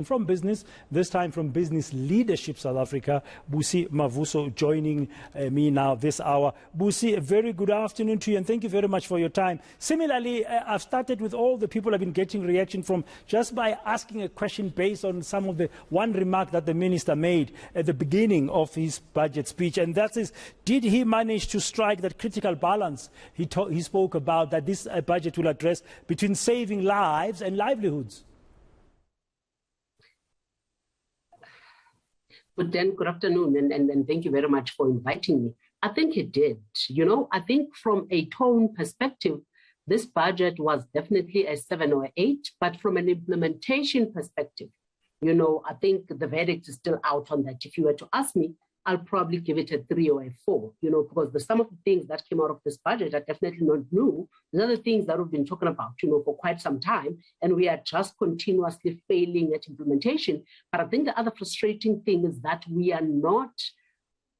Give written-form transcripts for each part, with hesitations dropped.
From business, this time from Business Leadership South Africa, Busi Mavuso joining me now this hour. Busi, a very good afternoon to you and thank you very much for your time. Similarly, I've started with all the people I've been getting reaction from just by asking a question based on some of the one remark that the minister made at the beginning of his budget speech, and that is, did he manage to strike that critical balance he spoke about, that this budget will address between saving lives and livelihoods? But then, good afternoon, and thank you very much for inviting me. I think it did. I think from a tone perspective, this budget was definitely a 7 or 8, but from an implementation perspective, I think the verdict is still out on that. If you were to ask me, I'll probably give it a 3 or a 4, because some of the things that came out of this budget are definitely not new. These are the things that we've been talking about, for quite some time, and we are just continuously failing at implementation. But I think the other frustrating thing is that we are not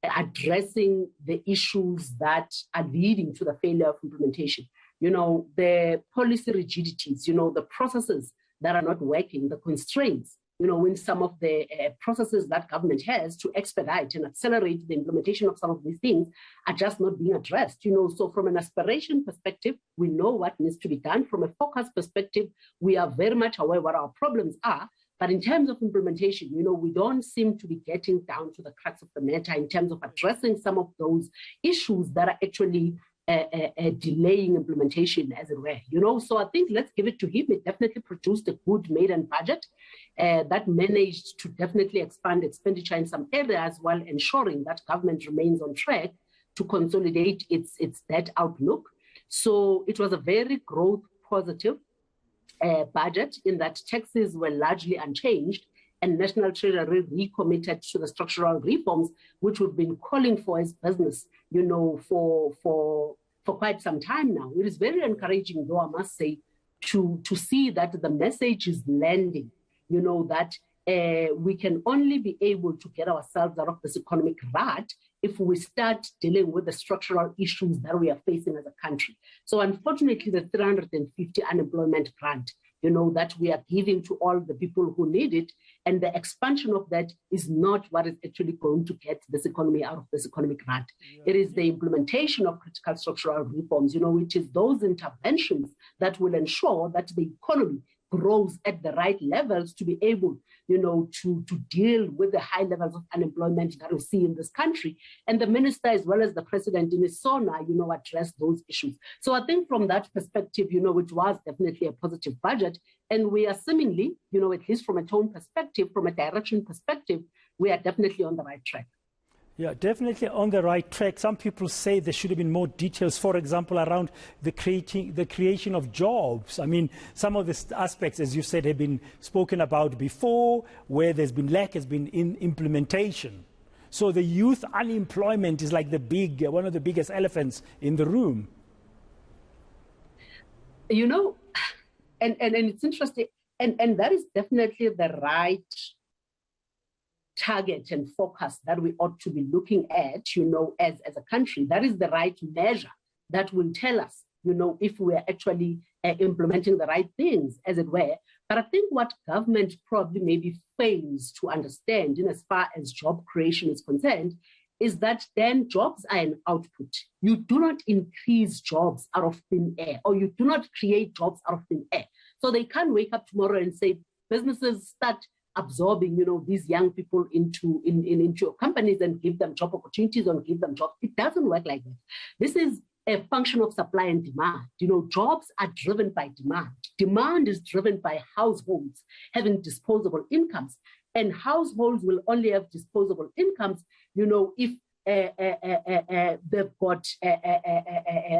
addressing the issues that are leading to the failure of implementation. The policy rigidities, the processes that are not working, the constraints, when some of the processes that government has to expedite and accelerate the implementation of some of these things are just not being addressed. So from an aspiration perspective, we know what needs to be done. From a focus perspective, we are very much aware what our problems are. But in terms of implementation, we don't seem to be getting down to the crux of the matter in terms of addressing some of those issues that are actually delaying implementation, as it were. So I think let's give it to him. It definitely produced a good maiden budget that managed to definitely expand expenditure in some areas while ensuring that government remains on track to consolidate its debt outlook. So it was a very growth positive budget in that taxes were largely unchanged and National Treasury recommitted to the structural reforms which we've been calling for as business, for quite some time now. It is very encouraging, though, I must say, to see that the message is landing, that we can only be able to get ourselves out of this economic rut if we start dealing with the structural issues that we are facing as a country. So unfortunately, the 350 unemployment grant, that we are giving to all the people who need it, and the expansion of that is not what is actually going to get this economy out of this economic rut. It is the implementation of critical structural reforms, which is those interventions that will ensure that the economy grows at the right levels to be able, to deal with the high levels of unemployment that we see in this country. And the minister, as well as the president in his SONA, address those issues. So I think from that perspective, it was definitely a positive budget. And we are seemingly, at least from a tone perspective, from a direction perspective, we are definitely on the right track. Yeah, definitely on the right track. Some people say there should have been more details, for example, around the creation of jobs. I mean, some of the aspects, as you said, have been spoken about before, where there's been lack has been in implementation. So the youth unemployment is like one of the biggest elephants in the room. And it's interesting, and that is definitely the right target and focus that we ought to be looking at, as a country. That is the right measure that will tell us, if we are actually implementing the right things, as it were. But I think what government probably maybe fails to understand, as far as job creation is concerned, is that then jobs are an output. You do not increase jobs out of thin air, or you do not create jobs out of thin air. So they can't wake up tomorrow and say, businesses start absorbing, these young people into your companies and give them job opportunities and give them jobs. It doesn't work like that. This is a function of supply and demand. Jobs are driven by demand. Demand is driven by households having disposable incomes, and households will only have disposable incomes, if they've got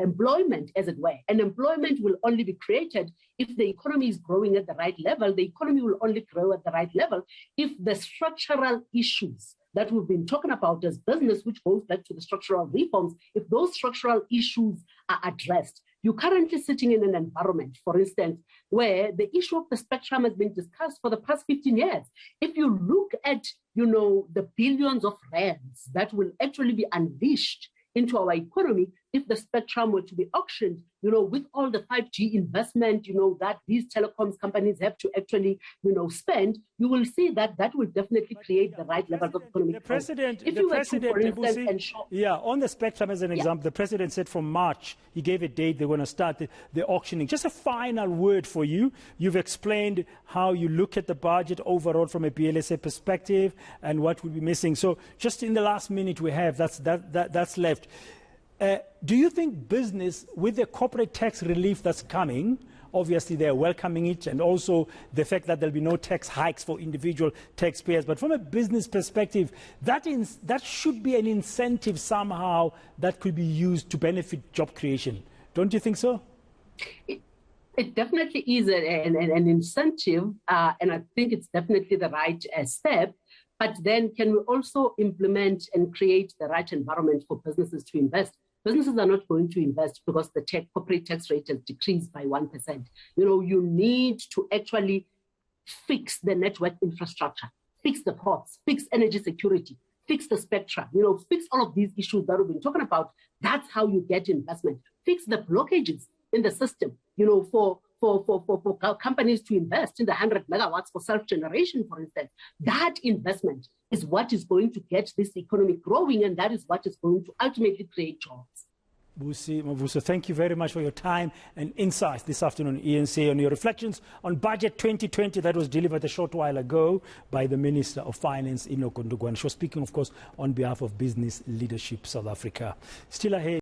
employment, as it were. And employment will only be created if the economy is growing at the right level. The economy will only grow at the right level if the structural issues that we've been talking about as business, which goes back to the structural reforms, if those structural issues are addressed. You're currently sitting in an environment, for instance, where the issue of the spectrum has been discussed for the past 15 years. If you look at, the billions of rands that will actually be unleashed into our economy if the spectrum were to be auctioned, with all the 5G investment, that these telecoms companies have to actually, spend, you will see that that will definitely create the right level of economic growth. On the spectrum as an example, the president said from March, he gave a date they're going to start the auctioning. Just a final word for you. You've explained how you look at the budget overall from a BLSA perspective and what will be missing. So just in the last minute we have, that's left. Do you think business, with the corporate tax relief that's coming, obviously they're welcoming it, and also the fact that there'll be no tax hikes for individual taxpayers, but from a business perspective, that should be an incentive somehow that could be used to benefit job creation. Don't you think so? It definitely is an incentive, and I think it's definitely the right step. But then can we also implement and create the right environment for businesses to invest? Businesses are not going to invest because the corporate tax rate has decreased by 1%. You need to actually fix the network infrastructure, fix the ports, fix energy security, fix the spectrum, fix all of these issues that we've been talking about. That's how you get investment. Fix the blockages in the system, for companies to invest in the 100 megawatts for self-generation, for instance. That investment is what is going to get this economy growing, and that is what is going to ultimately create jobs. Busi Mavuso, thank you very much for your time and insights this afternoon on eNCA on your reflections on Budget 2020 that was delivered a short while ago by the Minister of Finance, Enoch Ndugwane. She was speaking, of course, on behalf of Business Leadership South Africa. Still ahead.